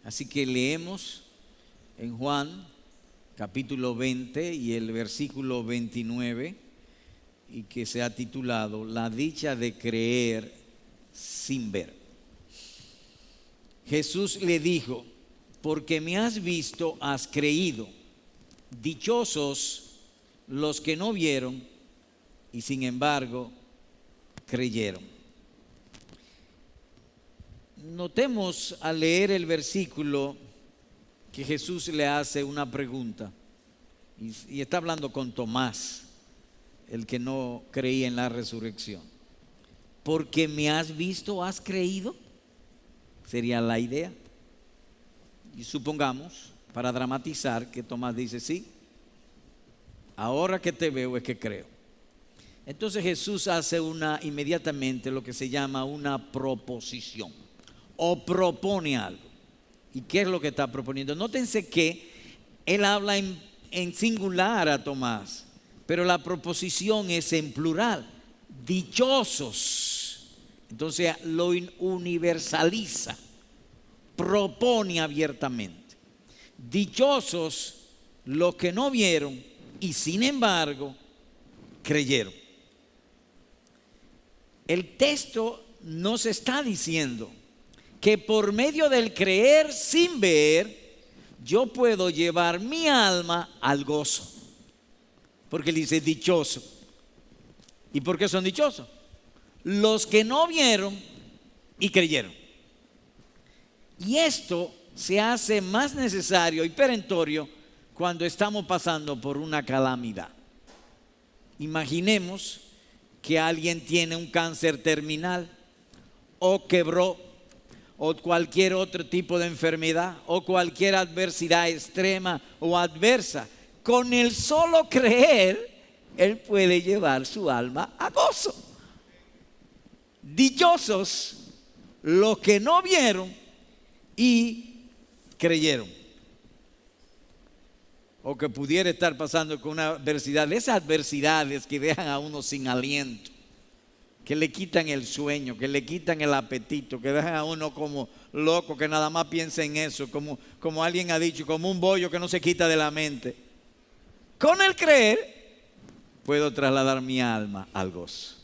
Así que leemos en Juan capítulo 20 y el versículo 29, y que se ha titulado La dicha de creer sin ver. Jesús le dijo: porque me has visto, has creído. Dichosos los que no vieron y sin embargo creyeron. Notemos al leer el versículo que Jesús le hace una pregunta, y está hablando con Tomás, el que no creía en la resurrección. Porque me has visto, has creído, sería la idea. Y supongamos, para dramatizar, que Tomás dice: sí, ahora que te veo es que creo. Entonces Jesús hace inmediatamente lo que se llama una proposición, o propone algo. ¿Y qué es lo que está proponiendo? Nótense que él habla en singular a Tomás, pero la proposición es en plural: dichosos. Entonces lo universaliza, propone abiertamente: dichosos los que no vieron y sin embargo creyeron. El texto nos está diciendo que por medio del creer sin ver, yo puedo llevar mi alma al gozo. Porque él dice dichoso. ¿Y por qué son dichosos? Los que no vieron y creyeron. Y esto se hace más necesario y perentorio cuando estamos pasando por una calamidad. Imaginemos que alguien tiene un cáncer terminal, o quebró, o cualquier otro tipo de enfermedad, o cualquier adversidad extrema o adversa. Con el solo creer, él puede llevar su alma a gozo. Dichosos los que no vieron y creyeron. O que pudiera estar pasando con una adversidad, esas adversidades que dejan a uno sin aliento, que le quitan el sueño, que le quitan el apetito, que dejan a uno como loco, que nada más piensa en eso, como alguien ha dicho, como un bollo que no se quita de la mente. Con el creer puedo trasladar mi alma al gozo.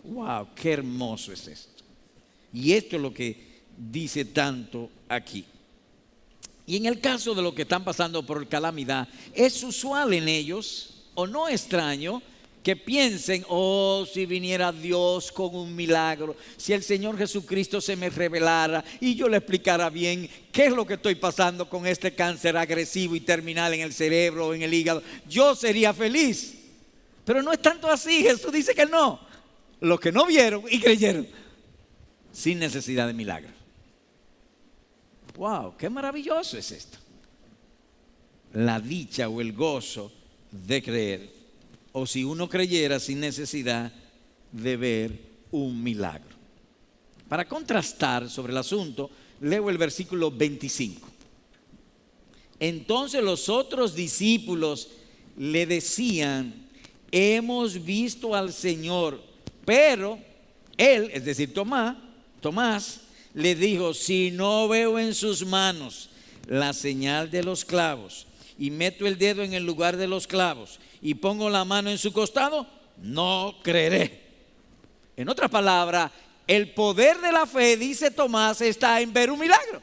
¡Wow! ¡Qué hermoso es esto! Y esto es lo que dice tanto aquí. Y en el caso de los que están pasando por calamidad, es usual en ellos, o no extraño, que piensen: oh, si viniera Dios con un milagro, si el Señor Jesucristo se me revelara y yo le explicara bien qué es lo que estoy pasando con este cáncer agresivo y terminal en el cerebro o en el hígado, yo sería feliz. Pero no es tanto así. Jesús dice que no. Los que no vieron y creyeron, sin necesidad de milagro. ¡Wow! ¡Qué maravilloso es esto! La dicha o el gozo de creer. O si uno creyera sin necesidad de ver un milagro. Para contrastar sobre el asunto, leo el versículo 25. Entonces los otros discípulos le decían: hemos visto al Señor. Pero él, es decir, Tomás, le dijo: si no veo en sus manos la señal de los clavos, y meto el dedo en el lugar de los clavos, y pongo la mano en su costado, no creeré. En otras palabras, el poder de la fe, dice Tomás, está en ver un milagro.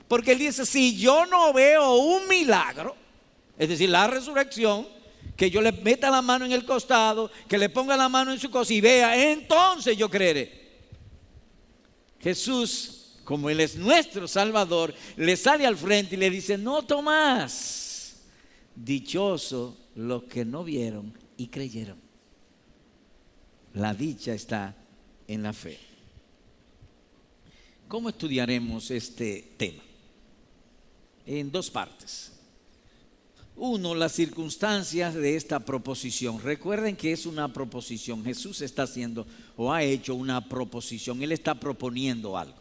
Porque él dice: si yo no veo un milagro, es decir, la resurrección, que yo le meta la mano en el costado, que le ponga la mano en su costado y vea, entonces yo creeré. Jesús, como Él es nuestro Salvador, le sale al frente y le dice: no, Tomás, dichoso los que no vieron y creyeron. La dicha está en la fe. ¿Cómo estudiaremos este tema? En dos partes. Uno, las circunstancias de esta proposición. Recuerden que es una proposición. Jesús está haciendo o ha hecho una proposición. Él está proponiendo algo.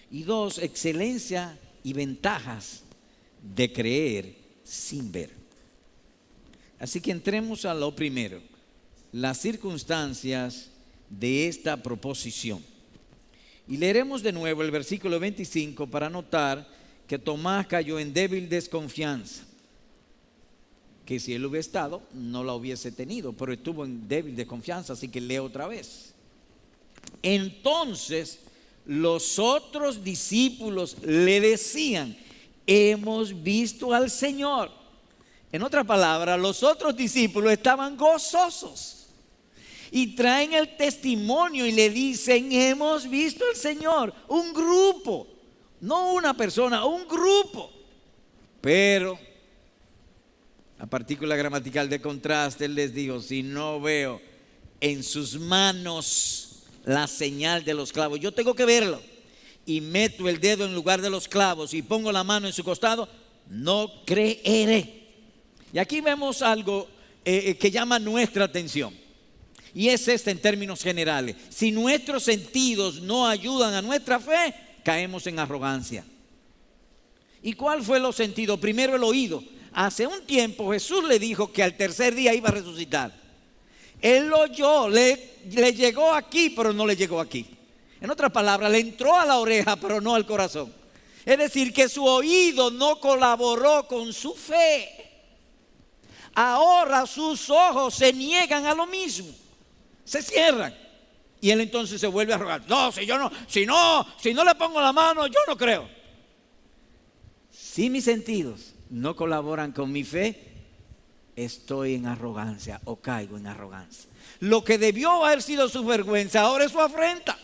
Y dos, excelencia y ventajas de creer sin ver. Así que entremos a lo primero, las circunstancias de esta proposición. Y leeremos de nuevo el versículo 25 para notar que Tomás cayó en débil desconfianza, que si él hubiera estado no la hubiese tenido, pero estuvo en débil desconfianza, así que leo otra vez. Entonces los otros discípulos le decían: hemos visto al Señor. En otra palabra, los otros discípulos estaban gozosos y traen el testimonio y le dicen: hemos visto al Señor. Un grupo, no una persona, un grupo. Pero la partícula gramatical de contraste, él les dijo: si no veo en sus manos la señal de los clavos, yo tengo que verlo, y meto el dedo en lugar de los clavos y pongo la mano en su costado, no creeré. Y aquí vemos algo que llama nuestra atención, y es en términos generales: si nuestros sentidos no ayudan a nuestra fe, caemos en arrogancia. ¿Y cuál fue los sentidos? Primero, el oído. Hace un tiempo Jesús le dijo que al tercer día iba a resucitar. Él lo oyó, le llegó aquí, pero no le llegó aquí. En otras palabras, le entró a la oreja, pero no al corazón. Es decir, que su oído no colaboró con su fe. Ahora sus ojos se niegan a lo mismo, se cierran. Y él entonces se vuelve a rogar: no, si no le pongo la mano, yo no creo. Si mis sentidos no colaboran con mi fe, estoy en arrogancia o caigo en arrogancia. Lo que debió haber sido su vergüenza, ahora es su afrenta.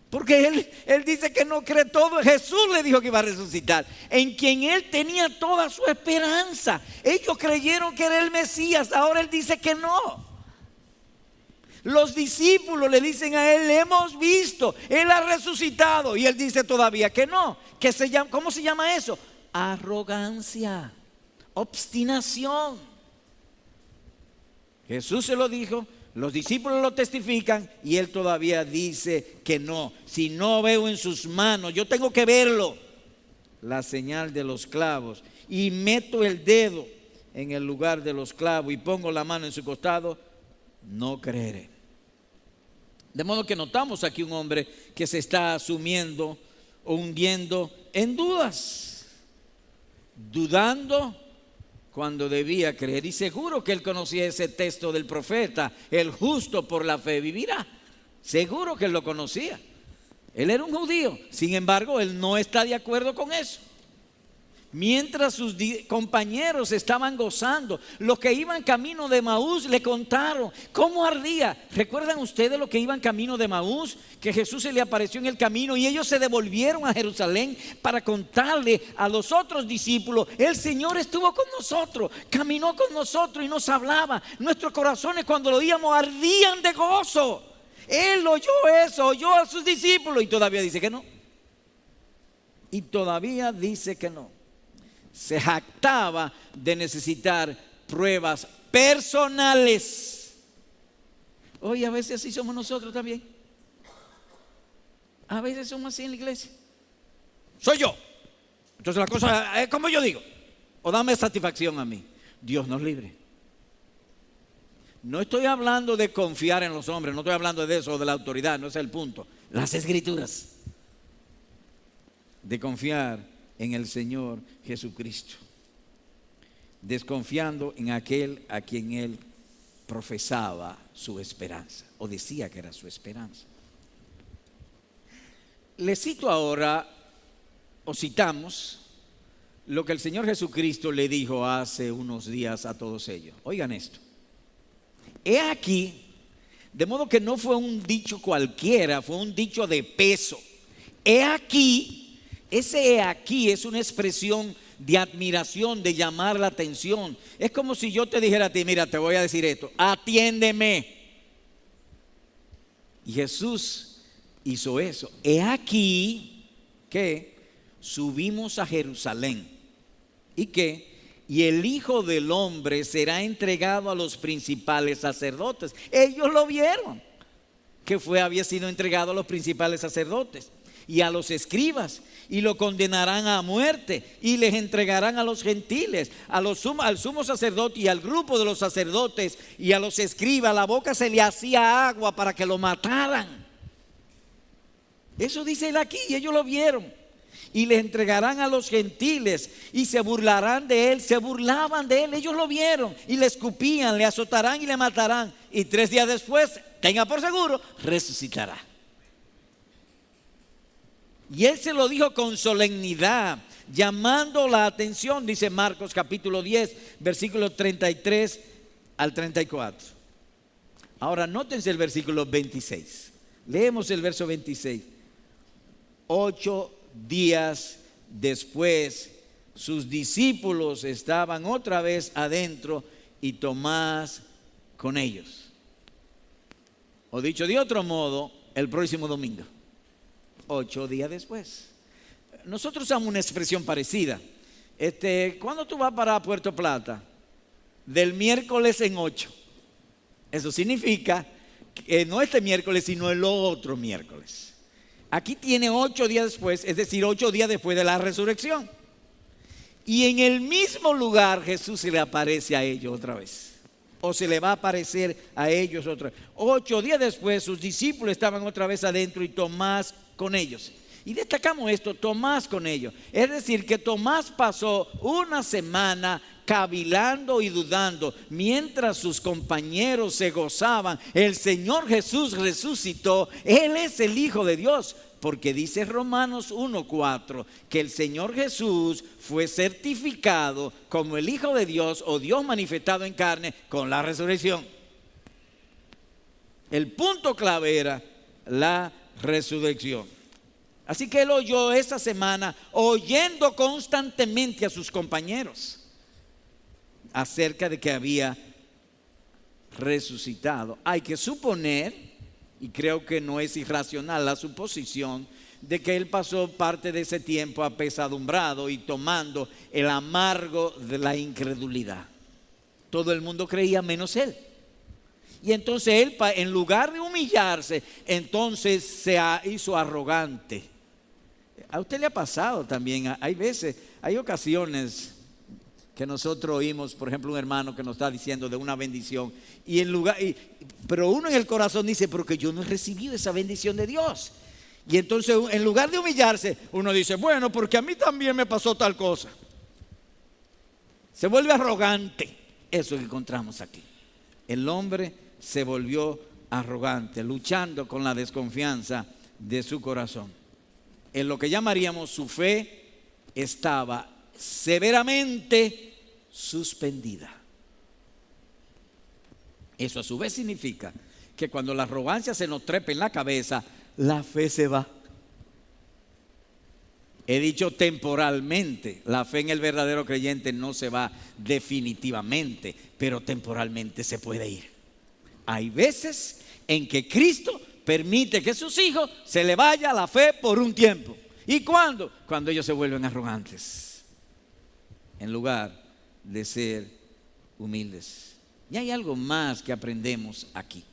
Porque él dice que no cree todo. Jesús le dijo que iba a resucitar, en quien él tenía toda su esperanza. Ellos creyeron que era el Mesías, ahora él dice que no. Los discípulos le dicen a él: hemos visto, él ha resucitado. Y él dice todavía que no. ¿Cómo se llama eso? Arrogancia, obstinación. Jesús se lo dijo, los discípulos lo testifican, y él todavía dice que no. Si no veo en sus manos, yo tengo que verlo, la señal de los clavos, y meto el dedo en el lugar de los clavos y pongo la mano en su costado, no creeré. De modo que notamos aquí un hombre que se está asumiendo o hundiendo en dudas, dudando cuando debía creer. Y seguro que él conocía ese texto del profeta: el justo por la fe vivirá. Seguro que él lo conocía. Él era un judío, sin embargo él no está de acuerdo con eso. Mientras sus compañeros estaban gozando, los que iban camino de Emaús le contaron cómo ardía. ¿Recuerdan ustedes los que iban camino de Emaús? Que Jesús se le apareció en el camino y ellos se devolvieron a Jerusalén para contarle a los otros discípulos: el Señor estuvo con nosotros, caminó con nosotros y nos hablaba. Nuestros corazones cuando lo oíamos ardían de gozo. Él oyó eso, oyó a sus discípulos, y todavía dice que no. Y todavía dice que no. Se jactaba de necesitar pruebas personales. Oye, a veces así somos nosotros también. A veces somos así en la iglesia. Soy yo. Entonces la cosa es como yo digo. O dame satisfacción a mí. Dios nos libre. No estoy hablando de confiar en los hombres, no estoy hablando de eso, de la autoridad, no es el punto. Las Escrituras. De confiar en el Señor Jesucristo, desconfiando en aquel a quien él profesaba su esperanza, o decía que era su esperanza. Le cito ahora, o citamos, lo que el Señor Jesucristo le dijo hace unos días a todos ellos. Oigan esto: he aquí, de modo que no fue un dicho cualquiera, fue un dicho de peso. He aquí. Ese he aquí es una expresión de admiración, de llamar la atención. Es como si yo te dijera a ti: mira, te voy a decir esto, atiéndeme. Y Jesús hizo eso. He aquí que subimos a Jerusalén, y el Hijo del Hombre será entregado a los principales sacerdotes. Ellos lo vieron, que había sido entregado a los principales sacerdotes y a los escribas, y lo condenarán a muerte y les entregarán a los gentiles, al sumo sacerdote y al grupo de los sacerdotes y a los escribas. La boca se le hacía agua para que lo mataran. Eso dice él aquí, y ellos lo vieron. Y le entregarán a los gentiles y se burlarán de él. Se burlaban de él, ellos lo vieron. Y le escupían, le azotarán y le matarán. Y 3 días después, tenga por seguro, resucitará. Y él se lo dijo con solemnidad, llamando la atención, dice Marcos capítulo 10, versículos 33 al 34. Ahora nótense el versículo 26. Leemos el verso 26. 8 días después, sus discípulos estaban otra vez adentro y Tomás con ellos. O dicho de otro modo, el próximo domingo. 8 días después. Nosotros usamos una expresión parecida. ¿Cuándo tú vas para Puerto Plata? Del miércoles en 8. Eso significa que no este miércoles, sino el otro miércoles. Aquí tiene 8 días después, es decir, 8 días después de la resurrección. Y en el mismo lugar Jesús se le aparece a ellos otra vez. O se le va a aparecer a ellos otra vez. 8 días después sus discípulos estaban otra vez adentro y Tomás con ellos. Y destacamos esto, Tomás con ellos. Es decir, que Tomás pasó una semana cavilando y dudando, mientras sus compañeros se gozaban. El Señor Jesús resucitó, Él es el Hijo de Dios, porque dice Romanos 1:4 que el Señor Jesús fue certificado como el Hijo de Dios o Dios manifestado en carne con la resurrección. El punto clave era la resurrección. Así que él oyó esa semana, oyendo constantemente a sus compañeros acerca de que había resucitado. Hay que suponer, y creo que no es irracional la suposición, de que él pasó parte de ese tiempo apesadumbrado y tomando el amargo de la incredulidad. Todo el mundo creía menos él. Y entonces él, en lugar de humillarse, entonces se hizo arrogante. A usted le ha pasado también, hay veces, hay ocasiones que nosotros oímos, por ejemplo, un hermano que nos está diciendo de una bendición, pero uno en el corazón dice, pero que yo no he recibido esa bendición de Dios. Y entonces en lugar de humillarse, uno dice, bueno, porque a mí también me pasó tal cosa. Se vuelve arrogante. Eso que encontramos aquí. El hombre se volvió arrogante, luchando con la desconfianza de su corazón. En lo que llamaríamos su fe estaba severamente suspendida. Eso a su vez significa que cuando la arrogancia se nos trepa en la cabeza, la fe se va. He dicho temporalmente, la fe en el verdadero creyente no se va definitivamente, pero temporalmente se puede ir. Hay veces en que Cristo permite que sus hijos se le vaya la fe por un tiempo. ¿Y cuándo? Cuando ellos se vuelven arrogantes, en lugar de ser humildes. Y hay algo más que aprendemos aquí,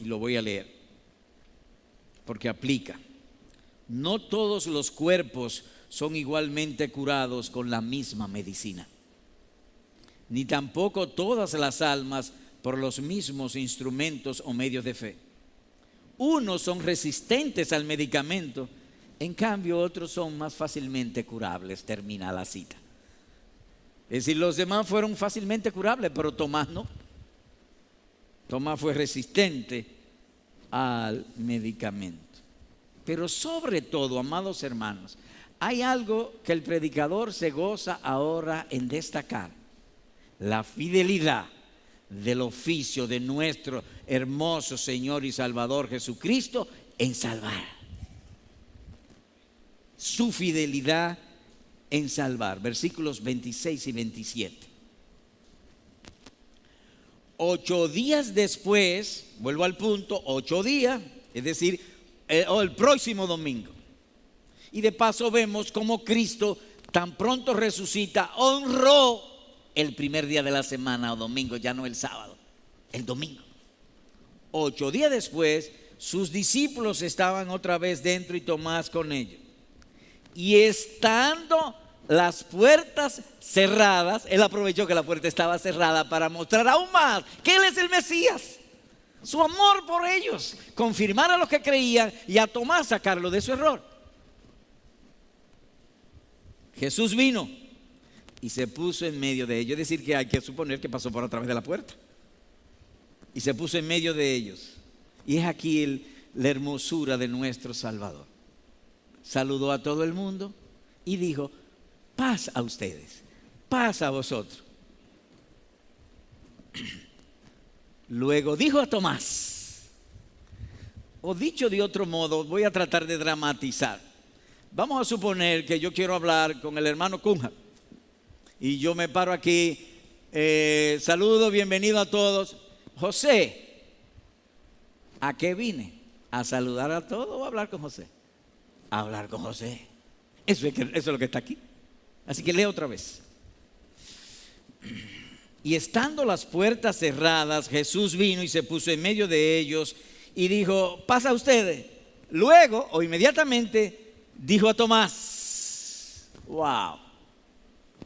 y lo voy a leer, porque aplica. No todos los cuerpos son igualmente curados con la misma medicina, ni tampoco todas las almas por los mismos instrumentos o medios de fe. Unos son resistentes al medicamento, en cambio otros son más fácilmente curables. Termina la cita. Es decir, los demás fueron fácilmente curables, pero Tomás no. Tomás fue resistente al medicamento. Pero sobre todo, amados hermanos, hay algo que el predicador se goza ahora en destacar: la fidelidad del oficio de nuestro hermoso Señor y Salvador Jesucristo en salvar. Su fidelidad en salvar. Versículos 26 y 27. 8 días después, vuelvo al punto, 8 días, es decir, el próximo domingo. Y de paso vemos cómo Cristo tan pronto resucita, honró el primer día de la semana o domingo, ya no el sábado, el domingo. 8 días después, sus discípulos estaban otra vez dentro y Tomás con ellos. Y estando las puertas cerradas, él aprovechó que la puerta estaba cerrada para mostrar aún más que él es el Mesías. Su amor por ellos, confirmar a los que creían y a Tomás sacarlo de su error. Jesús vino y se puso en medio de ellos. Es decir, que hay que suponer que pasó por a través de la puerta. Y se puso en medio de ellos. Y es aquí la hermosura de nuestro Salvador. Saludó a todo el mundo y dijo: paz a ustedes, paz a vosotros. Luego dijo a Tomás, o dicho de otro modo, voy a tratar de dramatizar. Vamos a suponer que yo quiero hablar con el hermano Cunha y yo me paro aquí, saludo, bienvenido a todos. José, ¿a qué vine? ¿A saludar a todos o a hablar con José? A hablar con José. Eso es lo que está aquí. Así que leo otra vez. Y estando las puertas cerradas, Jesús vino y se puso en medio de ellos y dijo: pasa a ustedes. Luego o inmediatamente dijo a Tomás: wow,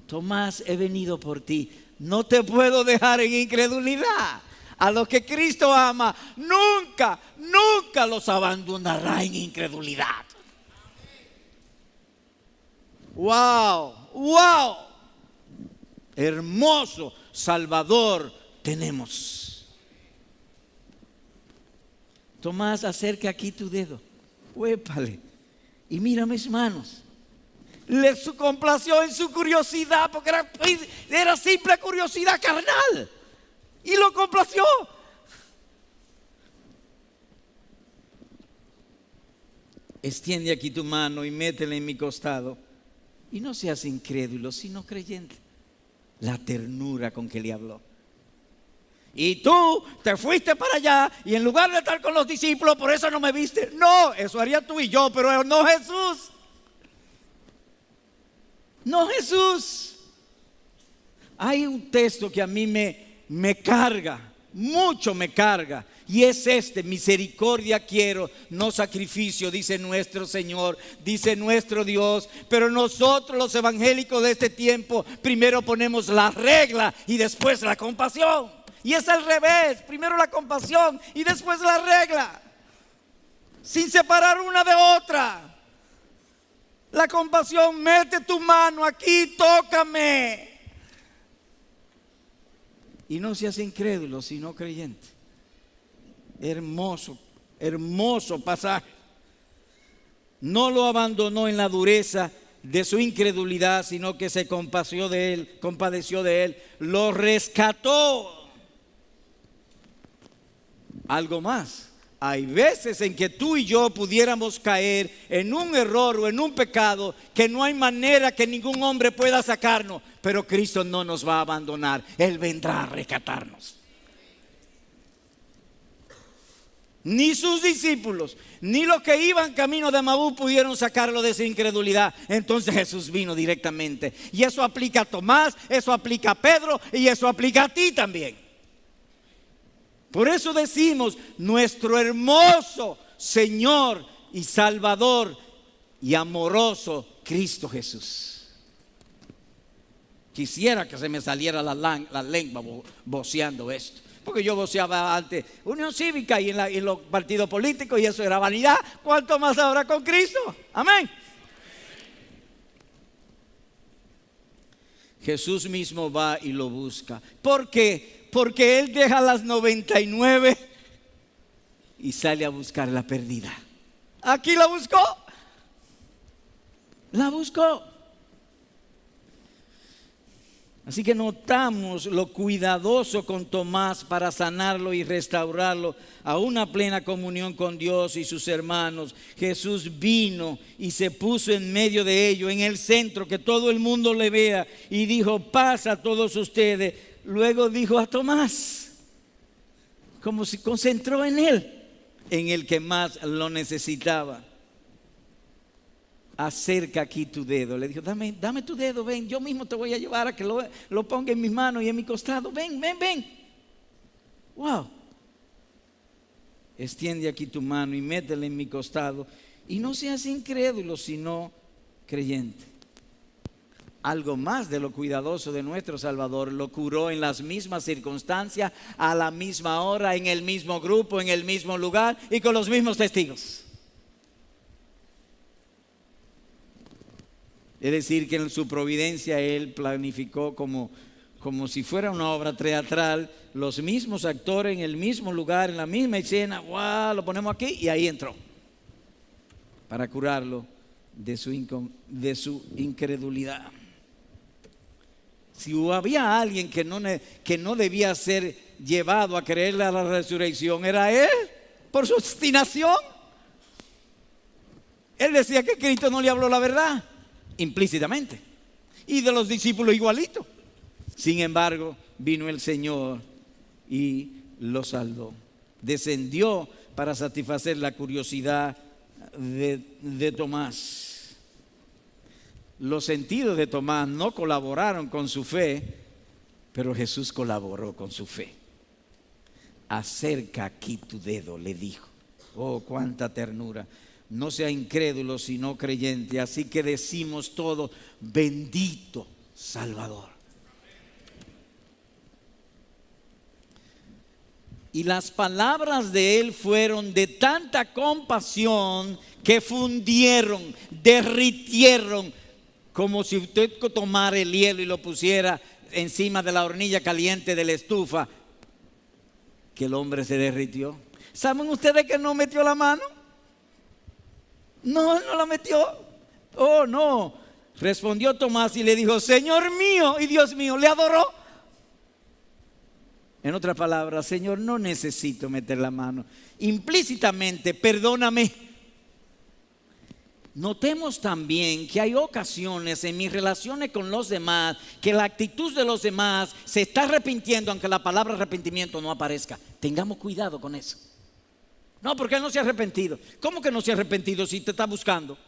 Tomás, he venido por ti, no te puedo dejar en incredulidad. A los que Cristo ama, nunca, nunca los abandonará en incredulidad. Wow, wow, hermoso Salvador tenemos. Tomás, acerca aquí tu dedo, huépale, y mira mis manos. Le complació en su curiosidad, porque era simple curiosidad carnal, y lo complació. Extiende aquí tu mano y métela en mi costado, y no seas incrédulo, sino creyente. La ternura con que le habló. Y tú te fuiste para allá y en lugar de estar con los discípulos, por eso no me viste. No, eso haría tú y yo, pero no Jesús. No Jesús. Hay un texto que a mí me carga, mucho me carga, y es este: misericordia quiero, no sacrificio, dice nuestro Señor, dice nuestro Dios. Pero nosotros los evangélicos de este tiempo primero ponemos la regla y después la compasión. Y es al revés, primero la compasión y después la regla, sin separar una de otra. La compasión: mete tu mano aquí, tócame. Y no seas incrédulo, sino creyente. Hermoso, hermoso pasaje. No lo abandonó en la dureza de su incredulidad, sino que se compadeció de él, lo rescató. Algo más: hay veces en que tú y yo pudiéramos caer en un error o en un pecado que no hay manera que ningún hombre pueda sacarnos, pero Cristo no nos va a abandonar. Él vendrá a rescatarnos. Ni sus discípulos, ni los que iban camino de Emaús pudieron sacarlo de esa incredulidad. Entonces Jesús vino directamente. Y eso aplica a Tomás, eso aplica a Pedro, y eso aplica a ti también. Por eso decimos: nuestro hermoso Señor y Salvador y amoroso Cristo Jesús. Quisiera que se me saliera la lengua voceando esto, porque yo voceaba antes Unión Cívica y en los partidos políticos, y eso era vanidad. ¿Cuánto más ahora con Cristo? Amén. Jesús mismo va y lo busca. ¿Por qué? Porque Él deja las 99 y sale a buscar la perdida. Aquí la buscó. La buscó. Así que notamos lo cuidadoso con Tomás para sanarlo y restaurarlo a una plena comunión con Dios y sus hermanos. Jesús vino y se puso en medio de ellos, en el centro, que todo el mundo le vea, y dijo: paz a todos ustedes. Luego dijo a Tomás, como se concentró en él, en el que más lo necesitaba: acerca aquí tu dedo. Le dijo: dame tu dedo, ven, yo mismo te voy a llevar a que lo ponga en mis manos y en mi costado. Ven. Wow. Extiende aquí tu mano y métela en mi costado, y no seas incrédulo, sino creyente. algo más de lo cuidadoso de nuestro Salvador, lo curó en las mismas circunstancias, a la misma hora, en el mismo grupo, en el mismo lugar y con los mismos testigos. Es decir, que en su providencia Él planificó como si fuera una obra teatral, los mismos actores en el mismo lugar, en la misma escena. ¡Wow! Lo ponemos aquí y ahí entró para curarlo de su incredulidad. Si había alguien que no debía ser llevado a creerle a la resurrección, era él, por su obstinación. Él decía que Cristo no le habló la verdad, implícitamente, y de los discípulos igualito. Sin embargo, vino el Señor y lo salvó. Descendió para satisfacer la curiosidad de Tomás. Los sentidos de Tomás no colaboraron con su fe, pero Jesús colaboró con su fe. Acerca aquí tu dedo, le dijo. Oh, cuánta ternura. No sea incrédulo, sino creyente. Así que decimos todo, bendito Salvador. Y las palabras de él fueron de tanta compasión que fundieron, derritieron, como si usted tomara el hielo y lo pusiera encima de la hornilla caliente de la estufa, que el hombre se derritió. ¿Saben ustedes que no metió la mano? No la metió. Oh, no. Respondió Tomás y le dijo, Señor mío y Dios mío. Le adoró. En otras palabras, Señor, no necesito meter la mano. Implícitamente, perdóname. Notemos también que hay ocasiones en mis relaciones con los demás que la actitud de los demás se está arrepintiendo aunque la palabra arrepentimiento no aparezca. Tengamos cuidado con eso. No, porque él no se ha arrepentido. ¿Cómo que no se ha arrepentido si te está buscando?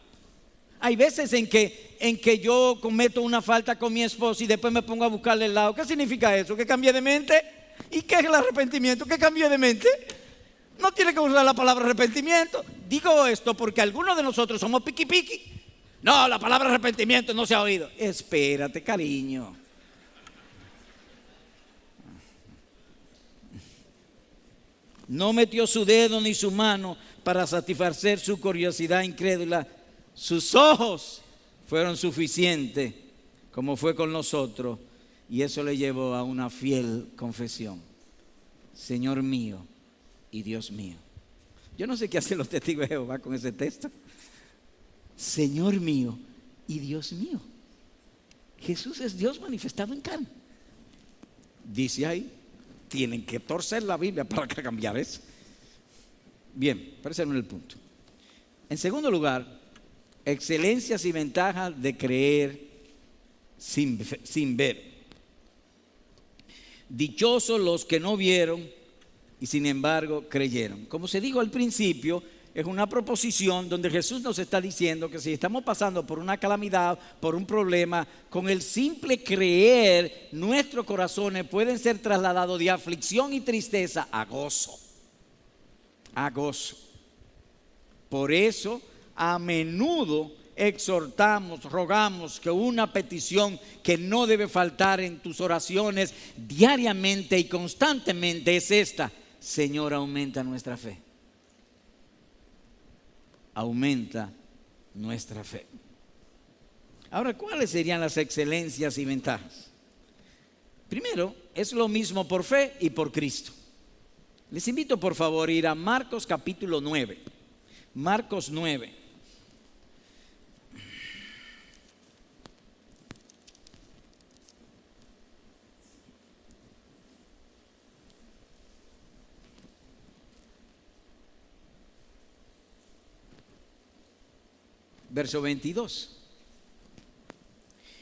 Hay veces en que yo cometo una falta con mi esposa y después me pongo a buscarle el lado. ¿Qué significa eso? ¿Que cambié de mente? ¿Y qué es el arrepentimiento? ¿Que cambié de mente? No tiene que usar la palabra arrepentimiento. Digo esto porque algunos de nosotros somos piqui. No, la palabra arrepentimiento no se ha oído. Espérate, cariño. No metió su dedo ni su mano para satisfacer su curiosidad incrédula. Sus ojos fueron suficientes, como fue con nosotros, y eso le llevó a una fiel confesión. Señor mío y Dios mío. Yo no sé qué hacen los testigos de Jehová con ese texto. Señor mío y Dios mío. Jesús es Dios manifestado en carne. Dice ahí, tienen que torcer la Biblia para cambiar eso. Bien, pero ese no es el punto. En segundo lugar, excelencias y ventajas de creer sin ver. Dichosos los que no vieron y sin embargo creyeron. Como se dijo al principio, es una proposición donde Jesús nos está diciendo que si estamos pasando por una calamidad, por un problema, con el simple creer, nuestros corazones pueden ser trasladados de aflicción y tristeza a gozo. A gozo. Por eso, a menudo exhortamos, rogamos que una petición que no debe faltar en tus oraciones diariamente y constantemente es esta: Señor, aumenta nuestra fe. Aumenta nuestra fe. Ahora, ¿cuáles serían las excelencias y ventajas? Primero, es lo mismo por fe y por Cristo. Les invito por favor a ir a Marcos capítulo 9. Marcos 9. Verso 22.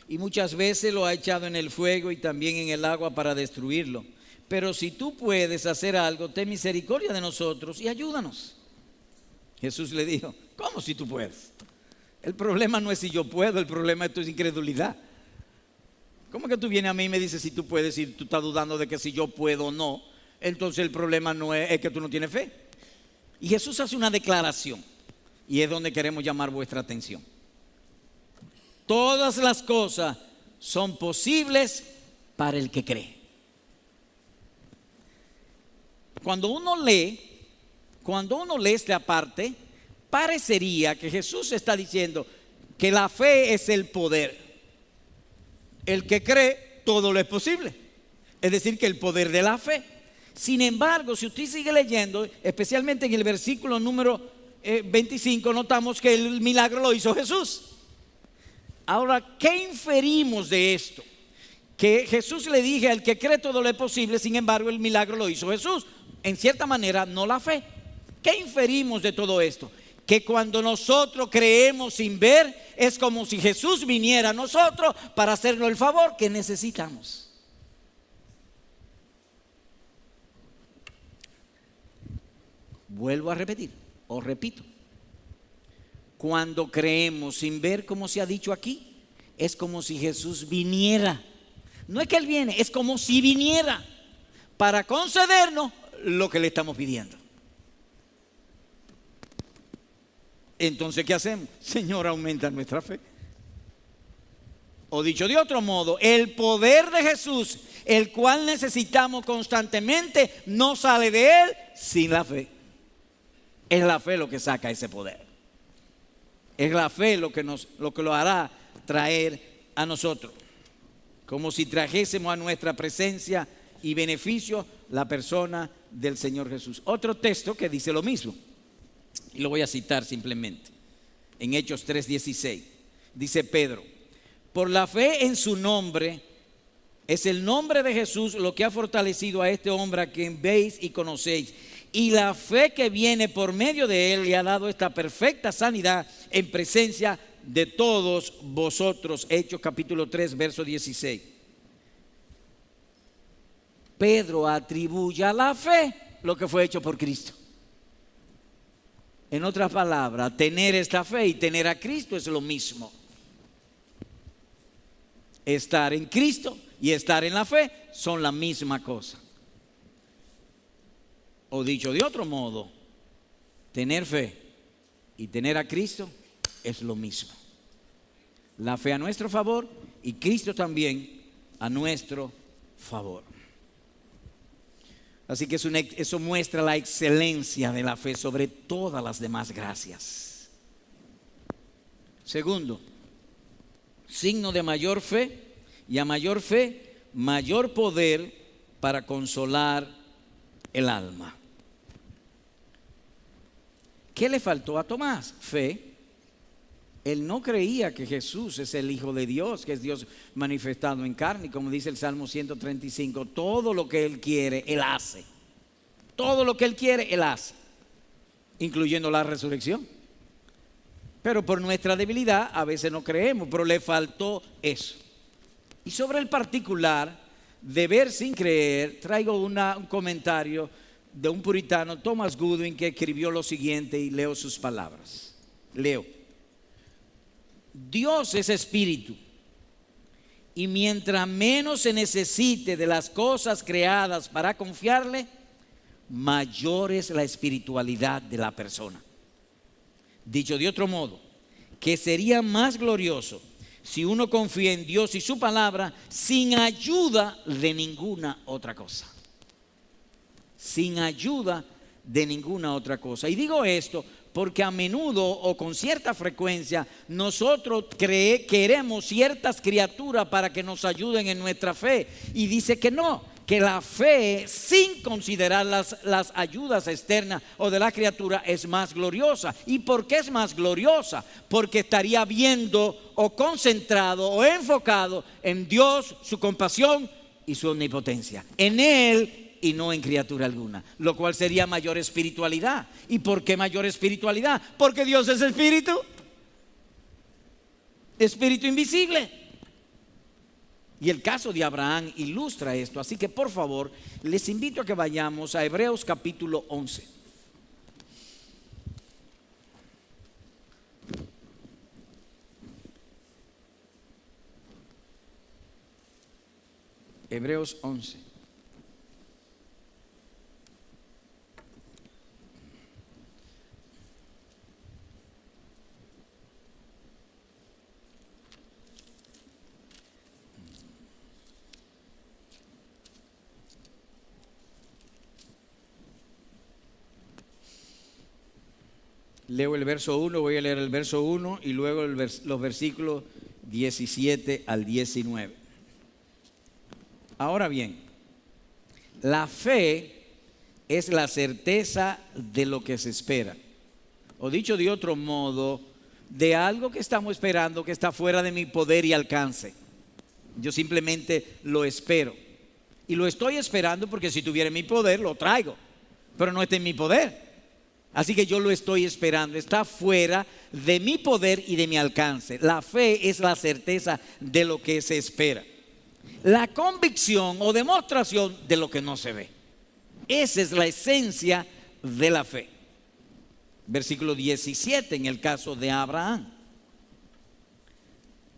Y muchas veces lo ha echado en el fuego y también en el agua para destruirlo. Pero si tú puedes hacer algo, ten misericordia de nosotros y ayúdanos. Jesús le dijo, ¿cómo si tú puedes? El problema no es si yo puedo, el problema es tu incredulidad. ¿Cómo que tú vienes a mí y me dices si tú puedes y tú estás dudando de que si yo puedo o no? Entonces el problema no es que tú no tienes fe. Y Jesús hace una declaración. Y es donde queremos llamar vuestra atención. Todas las cosas son posibles para el que cree. Cuando uno lee esta parte, parecería que Jesús está diciendo que la fe es el poder. El que cree, todo lo es posible. Es decir, que el poder de la fe. Sin embargo, si usted sigue leyendo, especialmente en el versículo número 25, notamos que el milagro lo hizo Jesús. Ahora, ¿qué inferimos de esto? Que Jesús le dije al que cree todo lo es posible, sin embargo el milagro lo hizo Jesús. En cierta manera, no la fe. ¿Qué inferimos de todo esto? Que cuando nosotros creemos sin ver, es como si Jesús viniera a nosotros para hacernos el favor que necesitamos. Vuelvo a repetir, o repito. Cuando creemos sin ver, como se ha dicho aquí, es como si Jesús viniera. No es que Él viene, es como si viniera para concedernos lo que le estamos pidiendo. Entonces, ¿qué hacemos? Señor, aumenta nuestra fe. O dicho de otro modo, el poder de Jesús, el cual necesitamos constantemente, no sale de Él sin la fe. Es la fe lo que saca ese poder. Es la fe lo que lo hará traer a nosotros. Como si trajésemos a nuestra presencia y beneficio la persona del Señor Jesús. Otro texto que dice lo mismo, y lo voy a citar simplemente, en Hechos 3:16, dice Pedro: por la fe en su nombre, es el nombre de Jesús lo que ha fortalecido a este hombre a quien veis y conocéis, y la fe que viene por medio de él le ha dado esta perfecta sanidad en presencia de todos vosotros. Hechos capítulo 3, verso 16. Pedro atribuye a la fe lo que fue hecho por Cristo. En otras palabras, tener esta fe y tener a Cristo es lo mismo. Estar en Cristo y estar en la fe son la misma cosa. O dicho de otro modo, tener fe y tener a Cristo es lo mismo. La fe a nuestro favor y Cristo también a nuestro favor. Así que eso muestra la excelencia de la fe sobre todas las demás gracias. Segundo, signo de mayor fe, y a mayor fe, mayor poder para consolar el alma. ¿Qué le faltó a Tomás? Fe. Él no creía que Jesús es el Hijo de Dios, que es Dios manifestado en carne. Y como dice el Salmo 135, todo lo que Él quiere, Él hace. Todo lo que Él quiere, Él hace, incluyendo la resurrección. Pero por nuestra debilidad a veces no creemos, pero le faltó eso. Y sobre el particular de ver sin creer, traigo un comentario de un puritano, Thomas Goodwin, que escribió lo siguiente, y leo sus palabras. Leo: Dios es espíritu, y mientras menos se necesite de las cosas creadas para confiarle, mayor es la espiritualidad de la persona. Dicho de otro modo, que sería más glorioso si uno confía en Dios y su palabra sin ayuda de ninguna otra cosa. Sin ayuda de ninguna otra cosa. Y digo esto porque a menudo o con cierta frecuencia nosotros queremos ciertas criaturas para que nos ayuden en nuestra fe. Y dice que no, que la fe, sin considerar las ayudas externas o de la criatura, es más gloriosa. ¿Y por qué es más gloriosa? Porque estaría viendo o concentrado o enfocado en Dios, su compasión y su omnipotencia. En Él y no en criatura alguna, lo cual sería mayor espiritualidad. ¿Y por qué mayor espiritualidad? Porque Dios es espíritu, espíritu invisible. Y el caso de Abraham ilustra esto. Así que por favor, les invito a que vayamos a Hebreos capítulo 11. Hebreos 11. Leo el verso 1, voy a leer el verso 1 y luego los versículos 17 al 19. Ahora bien, la fe es la certeza de lo que se espera. O dicho de otro modo, de algo que estamos esperando que está fuera de mi poder y alcance. Yo simplemente lo espero. Y lo estoy esperando porque si tuviera en mi poder lo traigo, pero no está en mi poder. Así que yo lo estoy esperando, está fuera de mi poder y de mi alcance. La fe es la certeza de lo que se espera, la convicción o demostración de lo que no se ve. Esa es la esencia de la fe. Versículo 17 en el caso de Abraham.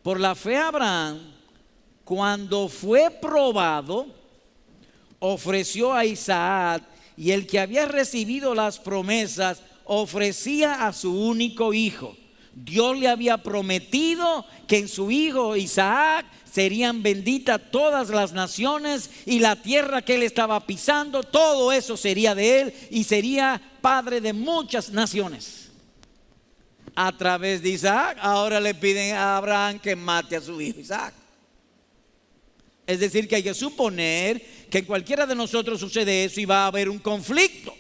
Por la fe Abraham, cuando fue probado, ofreció a Isaac, y el que había recibido las promesas ofrecía a su único hijo. Dios le había prometido que en su hijo Isaac serían benditas todas las naciones, y la tierra que él estaba pisando, todo eso sería de él y sería padre de muchas naciones. A través de Isaac, ahora le piden a Abraham que mate a su hijo Isaac. Es decir, que hay que suponer que en cualquiera de nosotros sucede eso y va a haber un conflicto.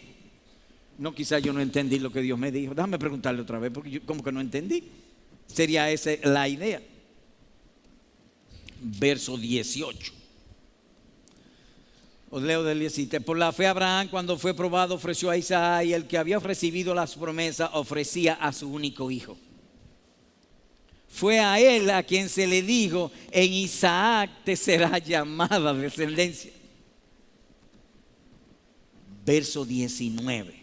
No, quizás yo no entendí lo que Dios me dijo. Déjame preguntarle otra vez, porque yo como que no entendí. Sería esa la idea. Verso 18. Os leo del 17. Por la fe Abraham, cuando fue probado, ofreció a Isaac, y el que había recibido las promesas ofrecía a su único hijo. Fue a él a quien se le dijo: en Isaac te será llamada descendencia. Verso 19.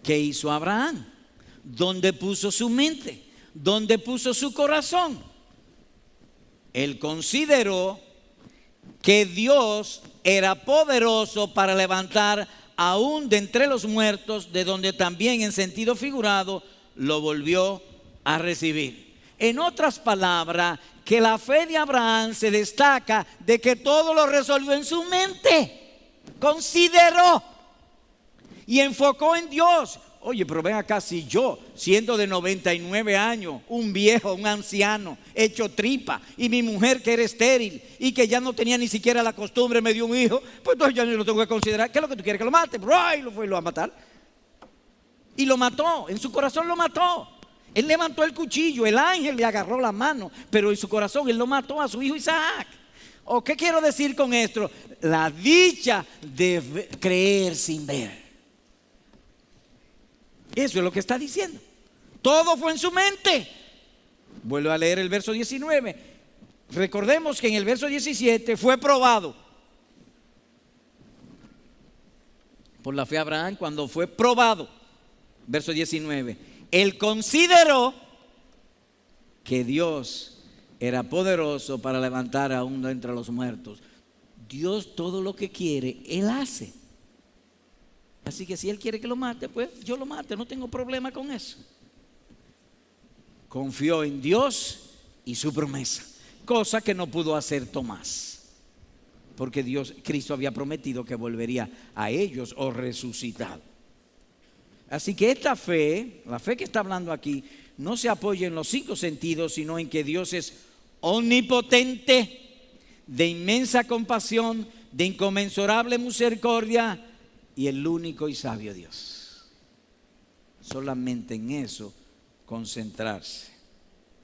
¿Qué hizo Abraham? ¿Dónde puso su mente? ¿Dónde puso su corazón? Él consideró que Dios era poderoso para levantar aún de entre los muertos, de donde también en sentido figurado lo volvió a recibir. En otras palabras, que la fe de Abraham se destaca de que todo lo resolvió en su mente. Consideró y enfocó en Dios. Oye, pero ven acá, si yo, siendo de 99 años, un viejo, un anciano, hecho tripa, y mi mujer que era estéril y que ya no tenía ni siquiera la costumbre, me dio un hijo, pues entonces ya no lo tengo que considerar. ¿Qué es lo que tú quieres? ¿Que lo mate? ¡Ay! Lo fue y lo va a matar. Y lo mató, en su corazón lo mató. Él levantó el cuchillo, el ángel le agarró la mano, pero en su corazón él lo mató a su hijo Isaac. ¿O qué quiero decir con esto? La dicha de creer sin ver. Eso es lo que está diciendo. Todo fue en su mente. Vuelvo a leer el verso 19. Recordemos que en el verso 17 fue probado. Por la fe Abraham, cuando fue probado, verso 19, él consideró que Dios era poderoso para levantar a uno de entre los muertos. Dios todo lo que quiere, Él hace. Así que si Él quiere que lo mate, pues yo lo mate, no tengo problema con eso. Confió en Dios y su promesa, cosa que no pudo hacer Tomás, porque Cristo había prometido que volvería a ellos o resucitado. Así que esta fe, la fe que está hablando aquí, no se apoya en los 5 sentidos, sino en que Dios es omnipotente, de inmensa compasión, de inconmensurable misericordia, y el único y sabio Dios. Solamente en eso concentrarse.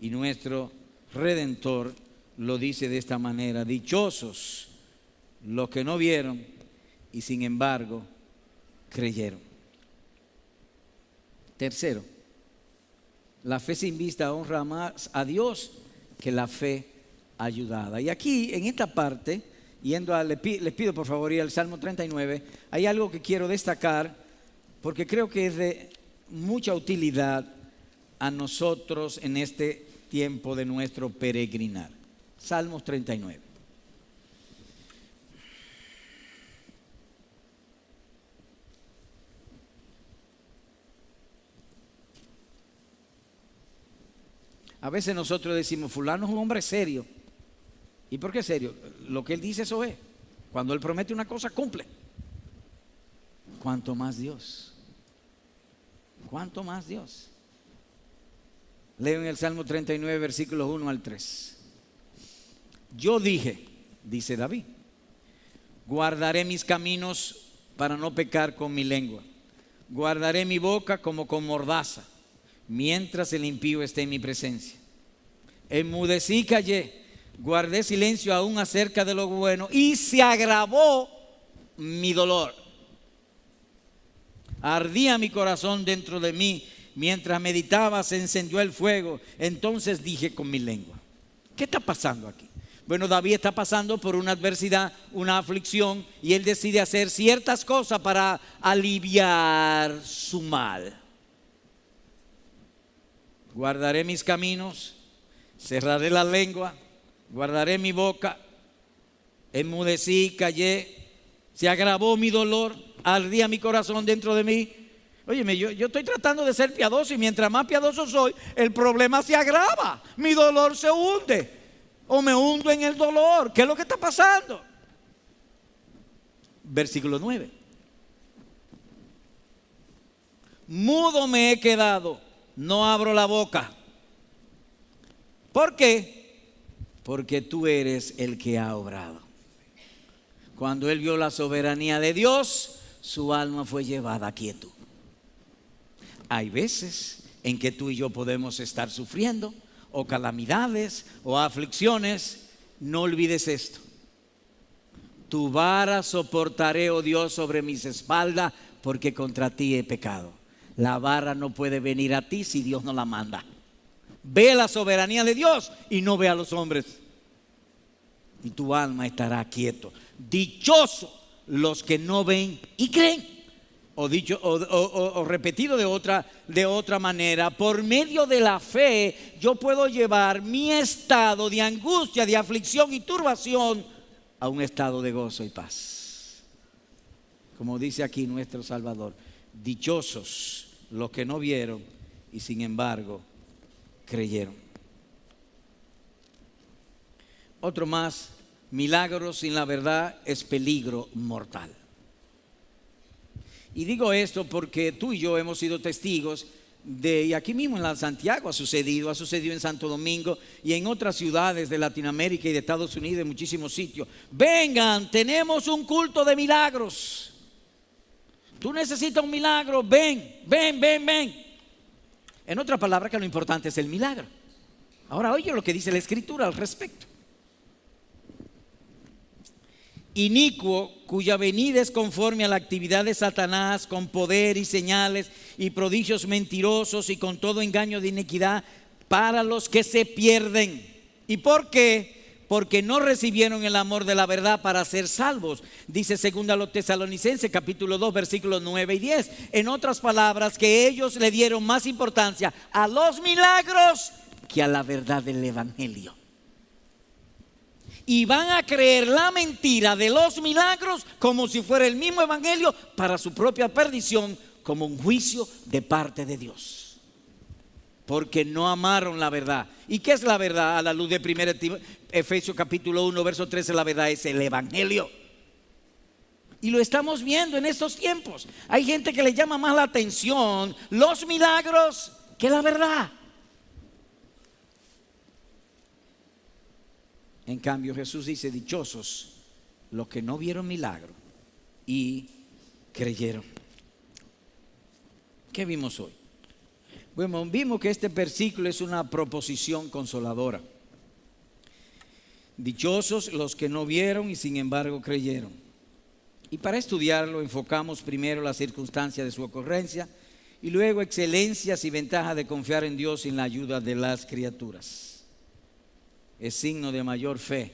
Y nuestro Redentor lo dice de esta manera: dichosos los que no vieron y sin embargo creyeron. Tercero, la fe sin vista honra más a Dios que la fe ayudada. Y aquí en esta parte, les pido por favor ir al Salmo 39, hay algo que quiero destacar porque creo que es de mucha utilidad a nosotros en este tiempo de nuestro peregrinar. Salmos 39. A veces nosotros decimos: fulano es un hombre serio. ¿Y por qué serio? Lo que él dice, eso es. Cuando él promete una cosa, cumple. Cuanto más Dios. ¿Cuánto más Dios? Leo en el Salmo 39, versículos 1 al 3. Yo dije, dice David, guardaré mis caminos para no pecar con mi lengua. Guardaré mi boca como con mordaza, mientras el impío esté en mi presencia. Enmudecí y callé, guardé silencio aún acerca de lo bueno, y se agravó mi dolor. Ardía mi corazón dentro de mí, mientras meditaba se encendió el fuego. Entonces dije con mi lengua, ¿qué está pasando aquí? Bueno, David está pasando por una adversidad, una aflicción, y él decide hacer ciertas cosas para aliviar su mal. Guardaré mis caminos, cerraré la lengua, guardaré mi boca, enmudecí, callé, se agravó mi dolor, ardía mi corazón dentro de mí. Óyeme, yo estoy tratando de ser piadoso, y mientras más piadoso soy, el problema se agrava, mi dolor se hunde, o me hundo en el dolor. ¿Qué es lo que está pasando? Versículo 9. Mudo me he quedado, no abro la boca. ¿Por qué? Porque tú eres el que ha obrado. Cuando él vio la soberanía de Dios, su alma fue llevada a quietud. Hay veces en que tú y yo podemos estar sufriendo, o calamidades, o aflicciones. No olvides esto: tu vara soportaré, oh Dios, sobre mis espaldas, porque contra ti he pecado. La vara no puede venir a ti si Dios no la manda. Ve la soberanía de Dios y no ve a los hombres, y tu alma estará quieto. Dichosos los que no ven y creen. O dicho, o repetido de otra manera, por medio de la fe yo puedo llevar mi estado de angustia, de aflicción y turbación a un estado de gozo y paz. Como dice aquí nuestro Salvador: dichosos los que no vieron y sin embargo creyeron. Otro más: milagros sin la verdad es peligro mortal. Y digo esto porque tú y yo hemos sido testigos y aquí mismo en Santiago ha sucedido en Santo Domingo y en otras ciudades de Latinoamérica y de Estados Unidos, en muchísimos sitios. Vengan, tenemos un culto de milagros. Tú necesitas un milagro, ven. En otras palabras, que lo importante es el milagro. Ahora oye lo que dice la Escritura al respecto. Inicuo, cuya venida es conforme a la actividad de Satanás, con poder y señales y prodigios mentirosos y con todo engaño de iniquidad para los que se pierden. ¿Y por qué? Porque no recibieron el amor de la verdad para ser salvos. Dice 2 Tesalonicenses capítulo 2 versículos 9 y 10. En otras palabras, que ellos le dieron más importancia a los milagros que a la verdad del evangelio. Y van a creer la mentira de los milagros como si fuera el mismo evangelio, para su propia perdición, como un juicio de parte de Dios. Porque no amaron la verdad. ¿Y qué es la verdad? A la luz de 1 Efesios capítulo 1 verso 13, la verdad es el evangelio. Y lo estamos viendo en estos tiempos. Hay gente que le llama más la atención los milagros que la verdad. En cambio, Jesús dice: dichosos los que no vieron milagro y creyeron. ¿Qué vimos hoy? Bueno, vimos que este versículo es una proposición consoladora. Dichosos los que no vieron y sin embargo creyeron. Y para estudiarlo enfocamos primero la circunstancia de su ocurrencia y luego excelencias y ventajas de confiar en Dios sin la ayuda de las criaturas. Es signo de mayor fe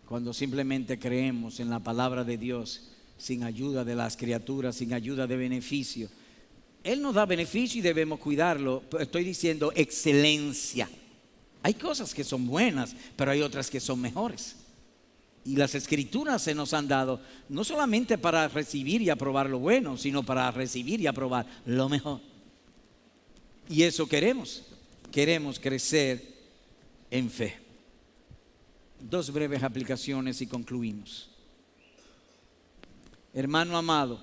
cuando simplemente creemos en la palabra de Dios sin ayuda de las criaturas, sin ayuda de beneficio. Él nos da beneficio y debemos cuidarlo. Estoy diciendo excelencia. Hay cosas que son buenas, pero hay otras que son mejores. Y las Escrituras se nos han dado no solamente para recibir y aprobar lo bueno, sino para recibir y aprobar lo mejor. Y eso queremos crecer en fe. Dos breves aplicaciones y concluimos. Hermano amado,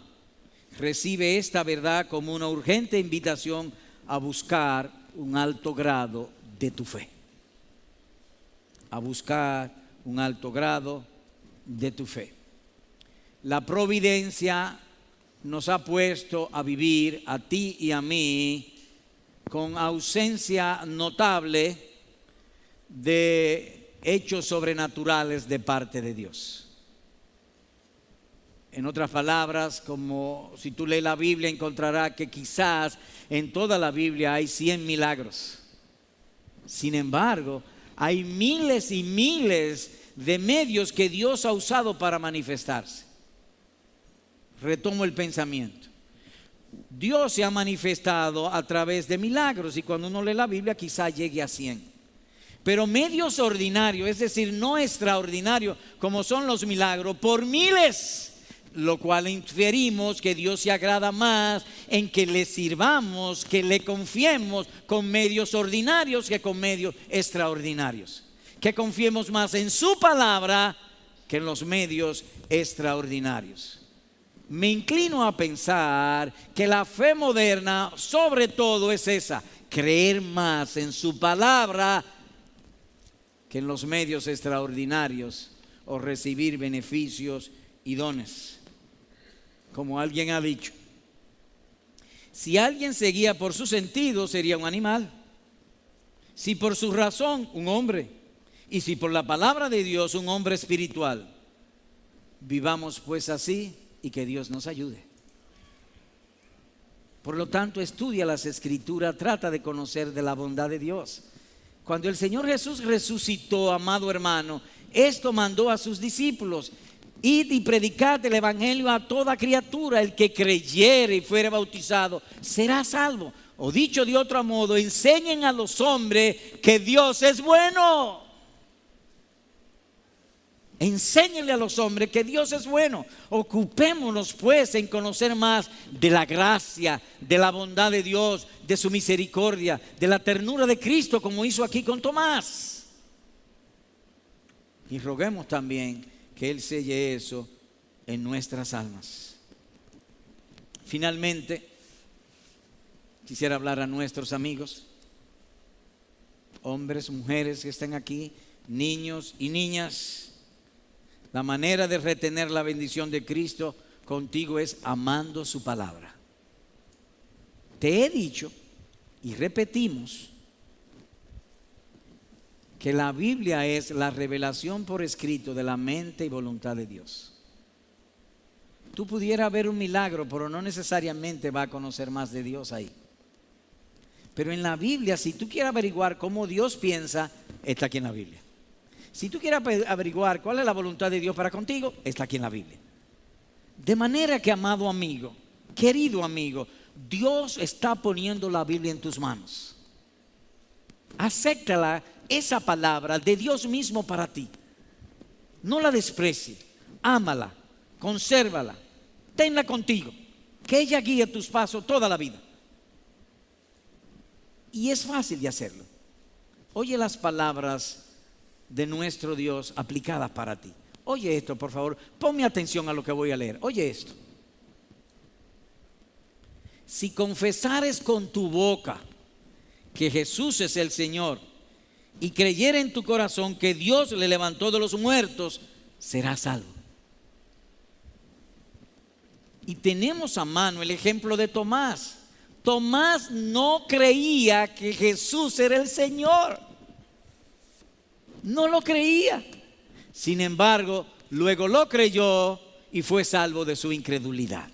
recibe esta verdad como una urgente invitación a buscar un alto grado de tu fe. A buscar un alto grado de tu fe. La providencia nos ha puesto a vivir, a ti y a mí, con ausencia notable de hechos sobrenaturales de parte de Dios. En otras palabras, como si tú lees la Biblia, encontrarás que quizás en toda la Biblia hay 100 milagros. Sin embargo, hay miles y miles de medios que Dios ha usado para manifestarse. Retomo el pensamiento. Dios se ha manifestado a través de milagros y cuando uno lee la Biblia quizás llegue a 100. Pero medios ordinarios, es decir, no extraordinarios como son los milagros, por miles. Lo cual inferimos que Dios se agrada más en que le sirvamos, que le confiemos con medios ordinarios que con medios extraordinarios. Que confiemos más en su palabra que en los medios extraordinarios. Me inclino a pensar que la fe moderna sobre todo es esa, creer más en su palabra que en los medios extraordinarios o recibir beneficios y dones. Como alguien ha dicho, si alguien se guía por sus sentidos sería un animal, si por su razón un hombre, y si por la palabra de Dios un hombre espiritual. Vivamos pues así y que Dios nos ayude. Por lo tanto, estudia las Escrituras, trata de conocer de la bondad de Dios. Cuando el Señor Jesús resucitó, amado hermano, esto mandó a sus discípulos: id y predicad el evangelio a toda criatura. El que creyere y fuere bautizado será salvo. O dicho de otro modo, enseñen a los hombres que Dios es bueno. Enséñenle a los hombres que Dios es bueno. Ocupémonos pues en conocer más de la gracia, de la bondad de Dios, de su misericordia, de la ternura de Cristo, como hizo aquí con Tomás. Y roguemos también que Él selle eso en nuestras almas. Finalmente, quisiera hablar a nuestros amigos, hombres, mujeres que están aquí, niños y niñas. La manera de retener la bendición de Cristo contigo es amando su palabra. Te he dicho y repetimos que la Biblia es la revelación por escrito de la mente y voluntad de Dios. Tú pudieras ver un milagro, pero no necesariamente va a conocer más de Dios ahí. Pero en la Biblia, si tú quieres averiguar cómo Dios piensa, está aquí en la Biblia. Si tú quieres averiguar cuál es la voluntad de Dios para contigo, está aquí en la Biblia. De manera que, amado amigo, querido amigo, Dios está poniendo la Biblia en tus manos. Acéptala, esa palabra de Dios mismo para ti. No la desprecies, ámala, consérvala, tenla contigo, que ella guíe tus pasos toda la vida. Y es fácil de hacerlo. Oye las palabras de nuestro Dios aplicadas para ti. Oye esto, por favor, ponme atención a lo que voy a leer. Oye esto: si confesares con tu boca que Jesús es el Señor y creyere en tu corazón que Dios le levantó de los muertos, serás salvo. Y tenemos a mano el ejemplo de Tomás. Tomás no creía que Jesús era el Señor. No lo creía. Sin embargo, luego lo creyó y fue salvo de su incredulidad.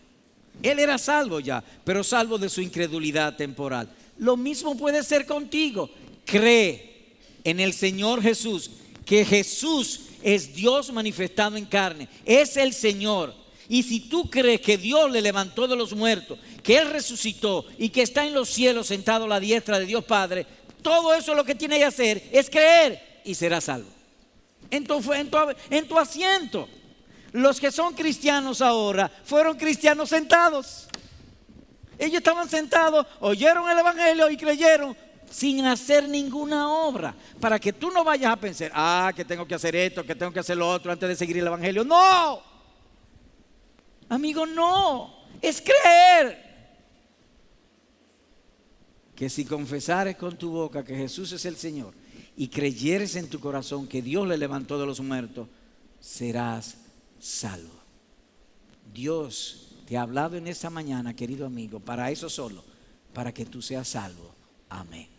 Él era salvo ya, pero salvo de su incredulidad temporal. Lo mismo puede ser contigo. Cree en el Señor Jesús, que Jesús es Dios manifestado en carne, es el Señor. Y si tú crees que Dios le levantó de los muertos, que Él resucitó y que está en los cielos sentado a la diestra de Dios Padre, todo eso lo que tiene que hacer es creer y serás salvo. En tu asiento. Los que son cristianos ahora fueron cristianos sentados. Ellos estaban sentados, oyeron el evangelio y creyeron sin hacer ninguna obra. Para que tú no vayas a pensar, que tengo que hacer esto, que tengo que hacer lo otro antes de seguir el evangelio. No, amigo, no. Es creer que si confesares con tu boca que Jesús es el Señor y creyeres en tu corazón que Dios le levantó de los muertos, serás salvo. Dios te ha hablado en esta mañana, querido amigo, para eso solo, para que tú seas salvo. Amén.